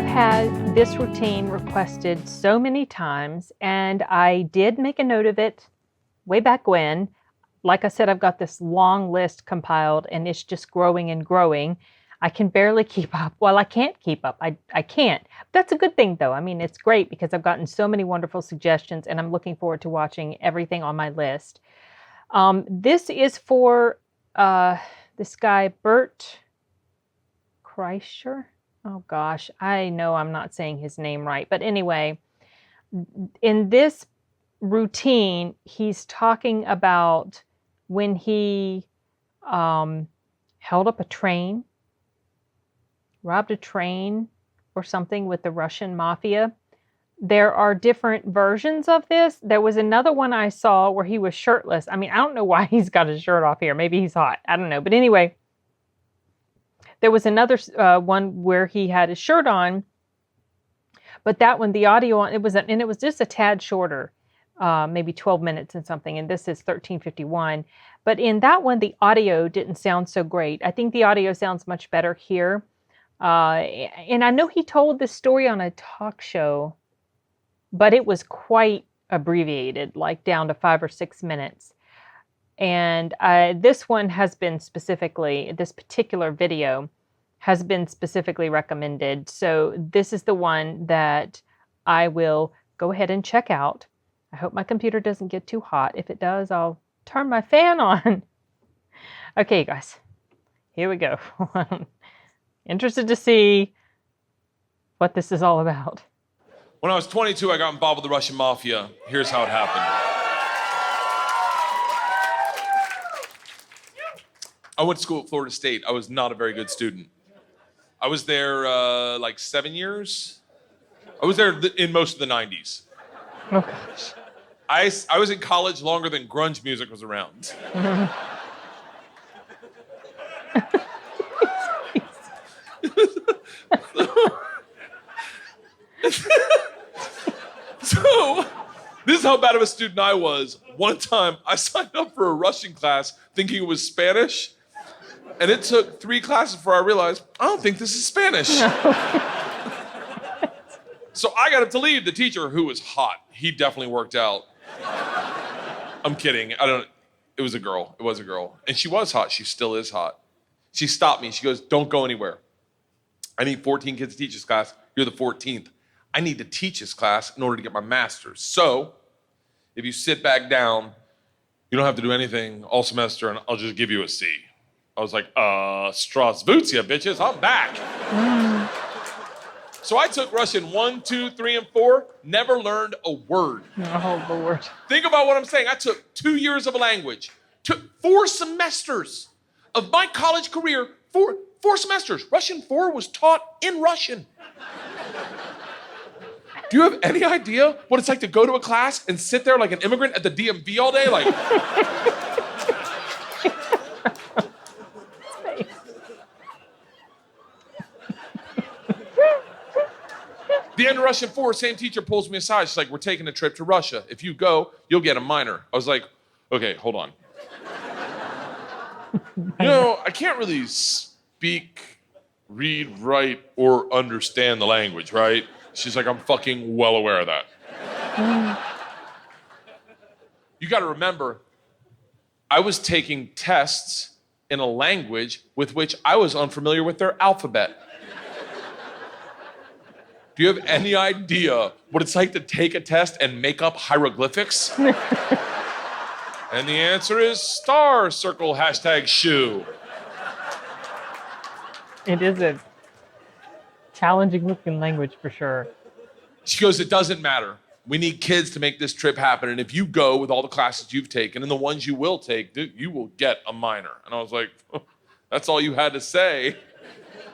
have had this routine requested so many times, and I did make a note of it way back when. Like I said, I've got this long list compiled, and it's just growing and growing. I can barely keep up. Well, I can't keep up. I can't. That's a good thing, though. I mean, it's great because I've gotten so many wonderful suggestions, and I'm looking forward to watching everything on my list. This is for this guy, Bert Kreischer. Oh gosh, I know I'm not saying his name right. But anyway, in this routine, he's talking about when he held up a train, robbed a train or something with the Russian mafia. There are different versions of this. There was another one I saw where he was shirtless. I mean, I don't know why he's got his shirt off here. Maybe he's hot. I don't know. But anyway, there was another one where he had his shirt on, but that one, the audio on it was just a tad shorter, maybe 12 minutes and something. And this is 13:51. But in that one, the audio didn't sound so great. I think the audio sounds much better here. And I know he told this story on a talk show, but it was quite abbreviated, like down to 5 or 6 minutes. And this one has been this particular video has been specifically recommended. So this is the one that I will go ahead and check out. I hope my computer doesn't get too hot. If it does, I'll turn my fan on. Okay, guys, here we go. Interested to see what this is all about. When I was 22, I got involved with the Russian mafia. Here's how it happened. I went to school at Florida State. I was not a very good student. I was there like 7 years. I was there in most of the 90s. Oh, gosh. I was in college longer than grunge music was around. So, this is how bad of a student I was. One time, I signed up for a Russian class thinking it was Spanish. And it took 3 classes before I realized, I don't think this is Spanish. No. So I got up to leave. The teacher, who was hot, he definitely worked out. I'm kidding. It was a girl. It was a girl. And she was hot. She still is hot. She stopped me. She goes, don't go anywhere. I need 14 kids to teach this class. You're the 14th. I need to teach this class in order to get my master's. So if you sit back down, you don't have to do anything all semester, and I'll just give you a C. I was like, Strasvutia, bitches, I'm back. So I took Russian 1, 2, 3, and 4, never learned a word. Oh, Lord. Think about what I'm saying. I took 2 years of a language, took 4 semesters of my college career, 4 semesters. Russian 4 was taught in Russian. Do you have any idea what it's like to go to a class and sit there like an immigrant at the DMV all day? Like, the end of Russian 4, same teacher pulls me aside. She's like, we're taking a trip to Russia. If you go, you'll get a minor. I was like, okay, hold on. I can't really speak, read, write, or understand the language, right? She's like, I'm fucking well aware of that. You got to remember, I was taking tests in a language with which I was unfamiliar with their alphabet. Do you have any idea what it's like to take a test and make up hieroglyphics? And the answer is star, circle, hashtag shoe. It is a challenging looking language for sure. She goes, it doesn't matter. We need kids to make this trip happen. And if you go with all the classes you've taken and the ones you will take, you will get a minor. And I was like, oh, that's all you had to say.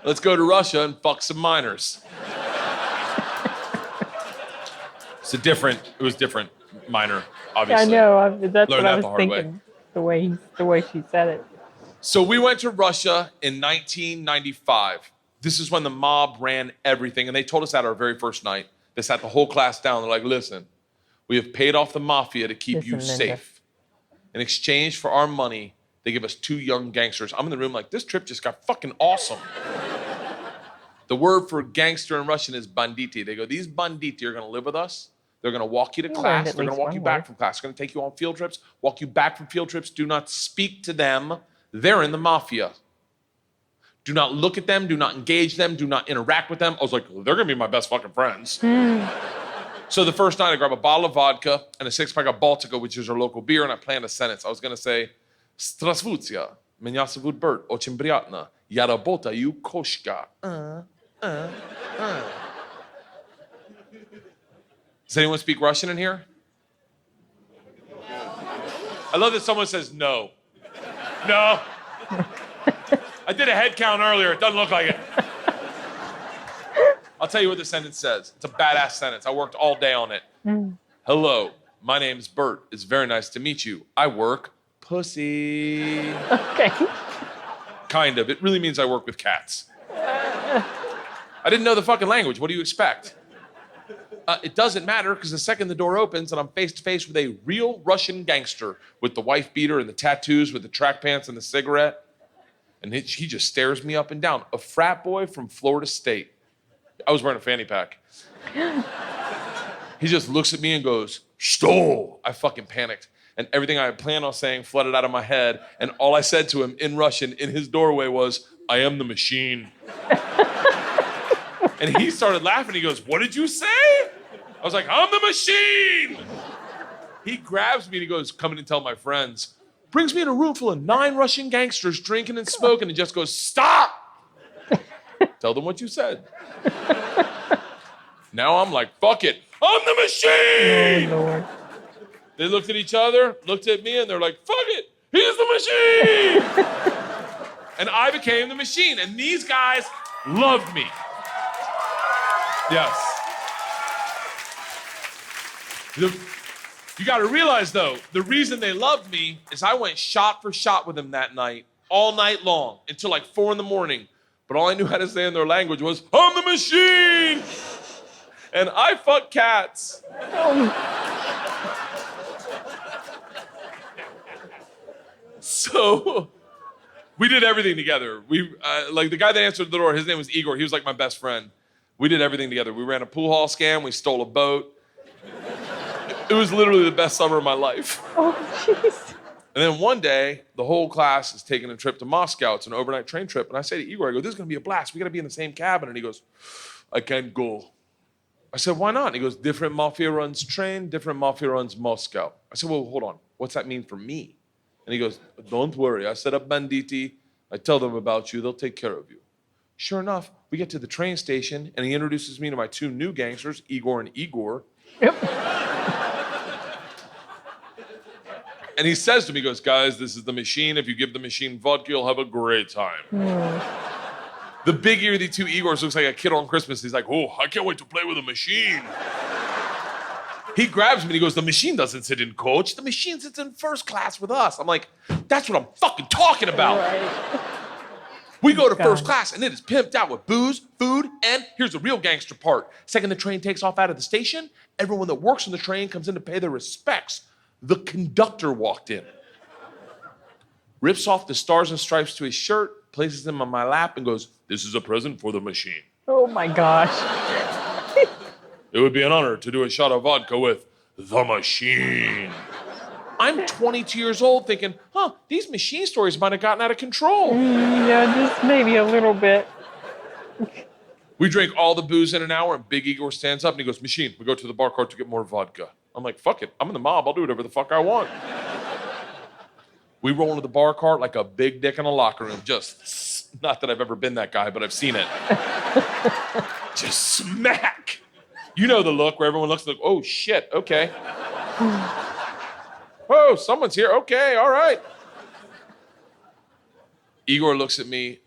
Let's go to Russia and fuck some minors. It was different minor, obviously. Yeah, I know. That's Learned what I that was thinking. The way she said it. So we went to Russia in 1995. This is when the mob ran everything, and they told us that our very first night. They sat the whole class down. They're like, listen, we have paid off the mafia to keep you safe. In exchange for our money, they give us 2 young gangsters. I'm in the room like, this trip just got fucking awesome. The word for gangster in Russian is banditi. They go, these banditi are going to live with us. They're going to walk you to class. They're going to walk you back from class. They're going to take you on field trips, walk you back from field trips. Do not speak to them. They're in the mafia. Do not look at them. Do not engage them. Do not interact with them. I was like, well, they're going to be my best fucking friends. So the first night I grab a bottle of vodka and a 6-pack of Baltica, which is our local beer, and I planned a sentence. I was going to say, Strasvutia, меня зовут Bert, очень приятно. Я работаю кошка. Does anyone speak Russian in here? I love that someone says no. No. I did a head count earlier. It doesn't look like it. I'll tell you what the sentence says. It's a badass sentence. I worked all day on it. Hello, my name's Bert. It's very nice to meet you. I work pussy. Okay. Kind of. It really means I work with cats. I didn't know the fucking language. What do you expect? It doesn't matter because the second the door opens and I'm face to face with a real Russian gangster with the wife beater and the tattoos with the track pants and the cigarette. And he just stares me up and down. A frat boy from Florida State. I was wearing a fanny pack. He just looks at me and goes, "Что?" I fucking panicked. And everything I had planned on saying flooded out of my head. And all I said to him in Russian in his doorway was, "I am the machine." And he started laughing. He goes, "What did you say?" I was like, "I'm the machine." He grabs me and he goes, "Come in and tell my friends." Brings me in a room full of 9 Russian gangsters drinking and smoking and just goes, "Stop." Tell them what you said. Now I'm like, fuck it. I'm the machine. Oh, Lord. They looked at each other, looked at me, and they're like, fuck it. He's the machine. And I became the machine. And these guys loved me. Yes. You got to realize, though, the reason they loved me is I went shot for shot with them that night, all night long, until like 4 a.m. But all I knew how to say in their language was, "I'm the machine!" And I fuck cats. So we did everything together. Like the guy that answered the door, his name was Igor. He was like my best friend. We did everything together. We ran a pool hall scam. We stole a boat. It was literally the best summer of my life. Oh, jeez. And then one day, the whole class is taking a trip to Moscow. It's an overnight train trip. And I say to Igor, I go, "This is going to be a blast. We got to be in the same cabin." And he goes, "I can't go." I said, "Why not?" And he goes, "Different mafia runs train, different mafia runs Moscow." I said, "Well, hold on. What's that mean for me?" And he goes, "Don't worry. I set up banditi. I tell them about you. They'll take care of you." Sure enough, we get to the train station, and he introduces me to my 2 new gangsters, Igor and Igor. Yep. And he says to me, he goes, "Guys, this is the machine. If you give the machine vodka, you'll have a great time." The big ear-y 2 Igors looks like a kid on Christmas. He's like, "Oh, I can't wait to play with a machine." He grabs me and he goes, "The machine doesn't sit in coach. The machine sits in first class with us." I'm like, "That's what I'm fucking talking about." Right. We go to first class and it is pimped out with booze, food, and here's the real gangster part. Second the train takes off out of the station, everyone that works on the train comes in to pay their respects. The conductor walked in, rips off the stars and stripes to his shirt, places them on my lap, and goes, "This is a present for the machine. Oh, my gosh. It would be an honor to do a shot of vodka with the machine." I'm 22 years old thinking, these machine stories might have gotten out of control. Yeah, just maybe a little bit. We drink all the booze in an hour, and Big Igor stands up and he goes, "Machine, we go to the bar cart to get more vodka." I'm like, fuck it. I'm in the mob. I'll do whatever the fuck I want. We roll into the bar cart like a big dick in a locker room. Just, not that I've ever been that guy, but I've seen it. Just smack. You know the look where everyone looks like, "Oh, shit, okay." "Oh, someone's here. Okay, all right." Igor looks at me,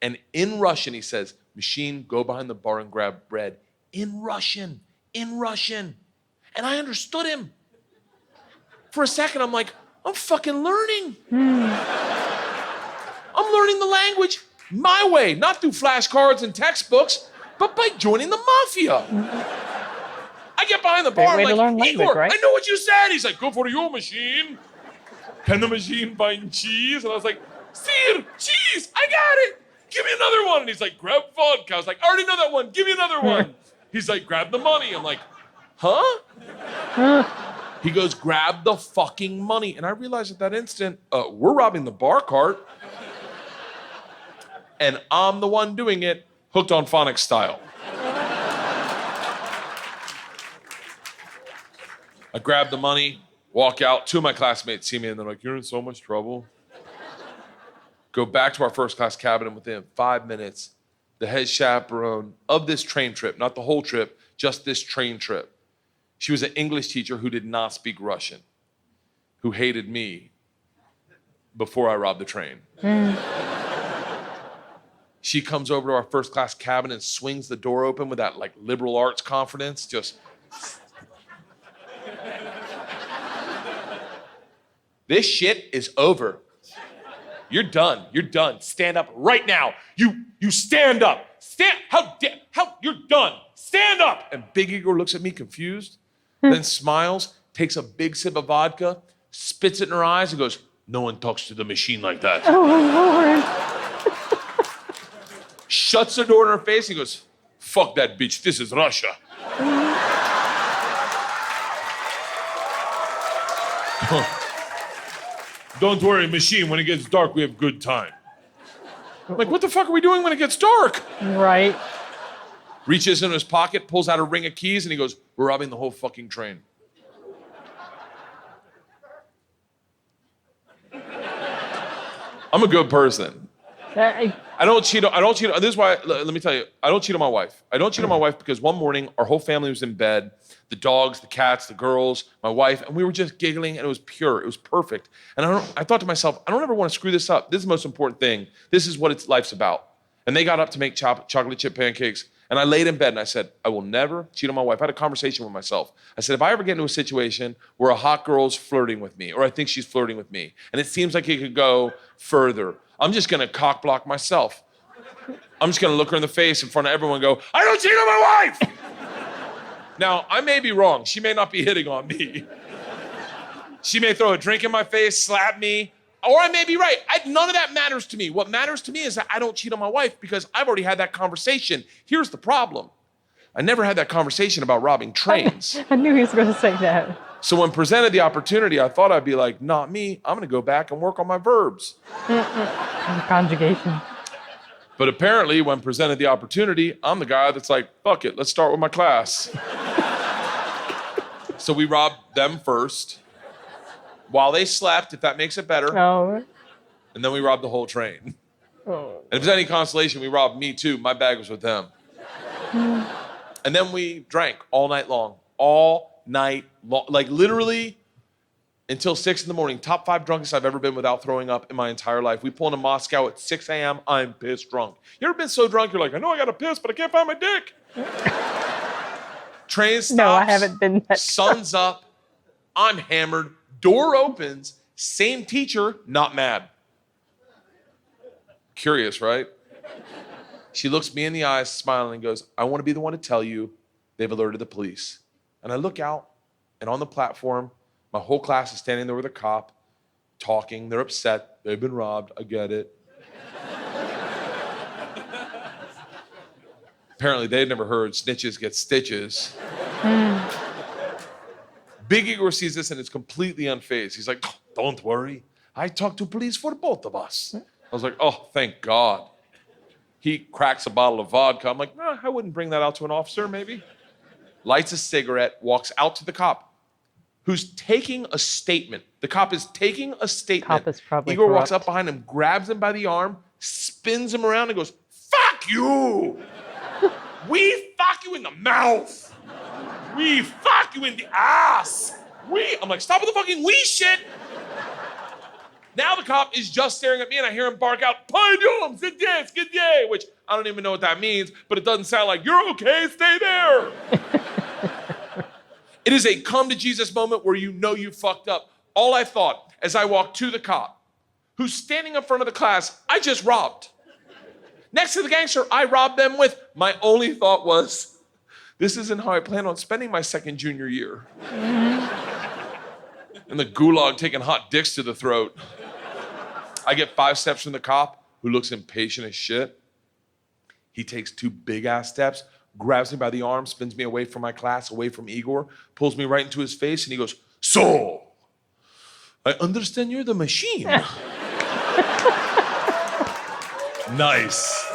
and in Russian he says, "Machine, go behind the bar and grab bread." In Russian. And I understood him. For a second, I'm like, I'm fucking learning. I'm learning the language my way, not through flashcards and textbooks, but by joining the mafia. I get behind the bar, I'm like, "Igor, right? I know what you said." He's like, "Go for your machine. Can the machine find cheese?" And I was like, "Sir, cheese, I got it. give me another one. And he's like, grab vodka. I was like, I already know that one. Give me another one. He's like, grab the money. I'm like, huh? He goes, grab the fucking money. And I realized at that instant, we're robbing the bar cart. And I'm the one doing it, hooked on phonics style. I grab the money, walk out. 2 of my classmates see me and they're like, you're in so much trouble. Go back to our first class cabin, and within 5 minutes, the head chaperone of this train trip, not the whole trip, just this train trip. She was an English teacher who did not speak Russian, who hated me before I robbed the train. She comes over to our first class cabin and swings the door open with that like liberal arts confidence, just. This shit is over. You're done. You're done. Stand up right now. You stand up. How you're done. Stand up. And Big Igor looks at me confused, then smiles, takes a big sip of vodka, spits it in her eyes, and goes, no one talks to the machine like that. Oh, Lord. Shuts the door in her face and goes, fuck that bitch. This is Russia. Don't worry, machine. When it gets dark, we have good time. I'm like, what the fuck are we doing when it gets dark? Right. Reaches in his pocket, pulls out a ring of keys, and he goes, we're robbing the whole fucking train. I'm a good person. I don't cheat. This is why, let me tell you, I don't cheat on my wife. I don't cheat on my wife because one morning, our whole family was in bed, the dogs, the cats, the girls, my wife, and we were just giggling, and it was pure. It was perfect. And I thought to myself, I don't ever want to screw this up. This is the most important thing. This is what life's about. And they got up to make chocolate chip pancakes, and I laid in bed, and I said, I will never cheat on my wife. I had a conversation with myself. I said, if I ever get into a situation where a hot girl's flirting with me, or I think she's flirting with me, and it seems like it could go further, I'm just gonna cock block myself. I'm just gonna look her in the face in front of everyone and go, I don't cheat on my wife! Now, I may be wrong. She may not be hitting on me. She may throw a drink in my face, slap me, or I may be right. None of that matters to me. What matters to me is that I don't cheat on my wife because I've already had that conversation. Here's the problem. I never had that conversation about robbing trains. I knew he was going to say that. So when presented the opportunity, I thought I'd be like, not me. I'm going to go back and work on my verbs. Conjugation. But apparently, when presented the opportunity, I'm the guy that's like, fuck it, let's start with my class. So we robbed them first while they slept, if that makes it better. Oh. And then we robbed the whole train. Oh. And if there's any consolation, we robbed me too. My bag was with them. And then we drank all night long. All night long. Like literally until 6 a.m. Top 5 drunkest I've ever been without throwing up in my entire life. We pull into Moscow at 6 a.m. I'm pissed drunk. You ever been so drunk you're like, I know I got to piss, but I can't find my dick. Train stops. No, I haven't been that Sun's up. I'm hammered. Door opens. Same teacher, not mad. Curious, right? She looks me in the eyes, smiling, and goes, I want to be the one to tell you they've alerted the police. And I look out, and on the platform, my whole class is standing there with a cop, talking. They're upset. They've been robbed. I get it. Apparently, they'd never heard snitches get stitches. Big Igor sees this and is completely unfazed. He's like, don't worry. I talked to police for both of us. I was like, oh, thank God. He cracks a bottle of vodka. I'm like, I wouldn't bring that out to an officer, maybe. Lights a cigarette, walks out to the cop, who's taking a statement. The cop is taking a statement. Cop is probably Igor corrupt. walks up behind him, grabs him by the arm, spins him around and goes, fuck you! We fuck you in the mouth! We fuck you in the ass! I'm like, stop with the fucking we shit! Now the cop is just staring at me and I hear him bark out, Pardon, skidye, which I don't even know what that means, but it doesn't sound like, you're okay, stay there. It is a come to Jesus moment where you know you fucked up. All I thought as I walked to the cop, who's standing in front of the class I just robbed. Next to the gangster I robbed them with, my only thought was, this isn't how I plan on spending my second junior year. And the gulag taking hot dicks to the throat. I get 5 steps from the cop, who looks impatient as shit. He takes 2 big ass steps, grabs me by the arm, spins me away from my class, away from Igor, pulls me right into his face, and he goes, "So, I understand you're the machine." Nice.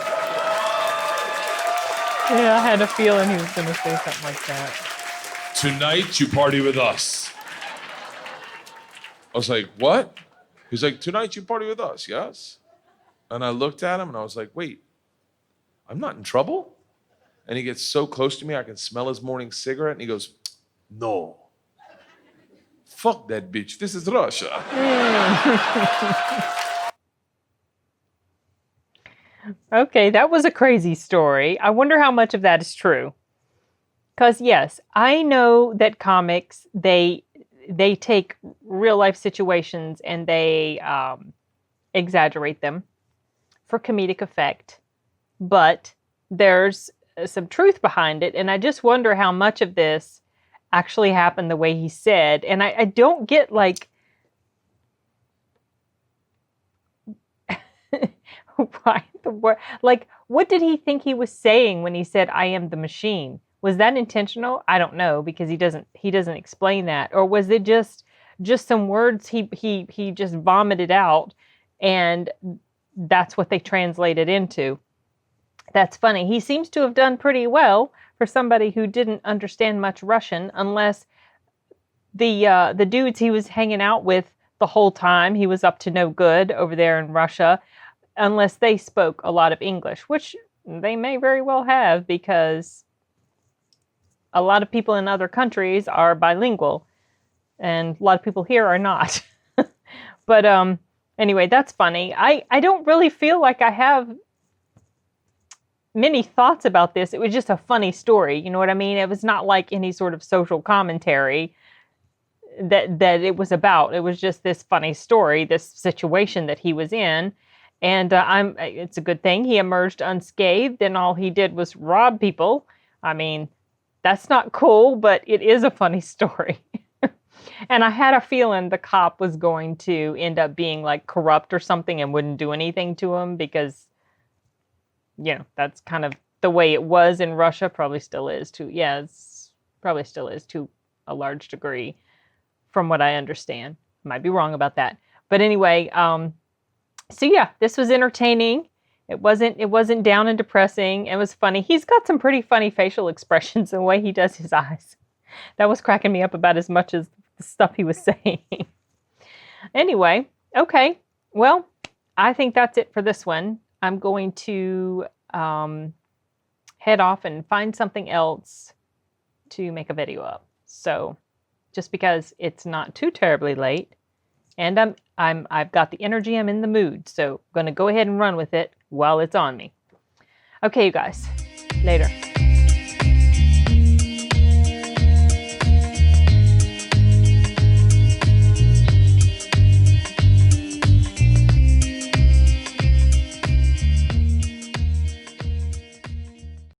Yeah, I had a feeling he was going to say something like that. "Tonight you party with us." I was like, "What?" He's like, "Tonight you party with us, yes?" And I looked at him and I was like, "Wait, I'm not in trouble?" And he gets so close to me, I can smell his morning cigarette, and he goes, "No. Fuck that bitch. This is Russia." Okay, that was a crazy story. I wonder how much of that is true. Because yes, I know that comics, they take real life situations and they exaggerate them for comedic effect. But there's some truth behind it. And I just wonder how much of this actually happened the way he said. And I don't get like, why the word, like, what did he think he was saying when he said, "I am the machine"? Was that intentional? I don't know, because he doesn't explain that. Or was it just some words he just vomited out, and that's what they translated into? That's funny. He seems to have done pretty well for somebody who didn't understand much Russian, unless the dudes he was hanging out with the whole time he was up to no good over there in Russia, unless they spoke a lot of English, which they may very well have, because a lot of people in other countries are bilingual and a lot of people here are not. But anyway, that's funny. I don't really feel like I have many thoughts about this. It was just a funny story. You know what I mean? It was not like any sort of social commentary that it was about. It was just this funny story, this situation that he was in. And it's a good thing he emerged unscathed, and all he did was rob people. I mean, that's not cool, but it is a funny story. And I had a feeling the cop was going to end up being like corrupt or something and wouldn't do anything to him, because, that's kind of the way it was in Russia. Probably still is too. Yeah, it's probably still is to a large degree, from what I understand. Might be wrong about that. But anyway, so yeah, this was entertaining. It wasn't down and depressing. It was funny. He's got some pretty funny facial expressions and the way he does his eyes. That was cracking me up about as much as the stuff he was saying. Anyway, okay. Well, I think that's it for this one. I'm going to head off and find something else to make a video of. So, just because it's not too terribly late, and I've got the energy, I'm in the mood, so I'm going to go ahead and run with it while it's on me. Okay, you guys. Later.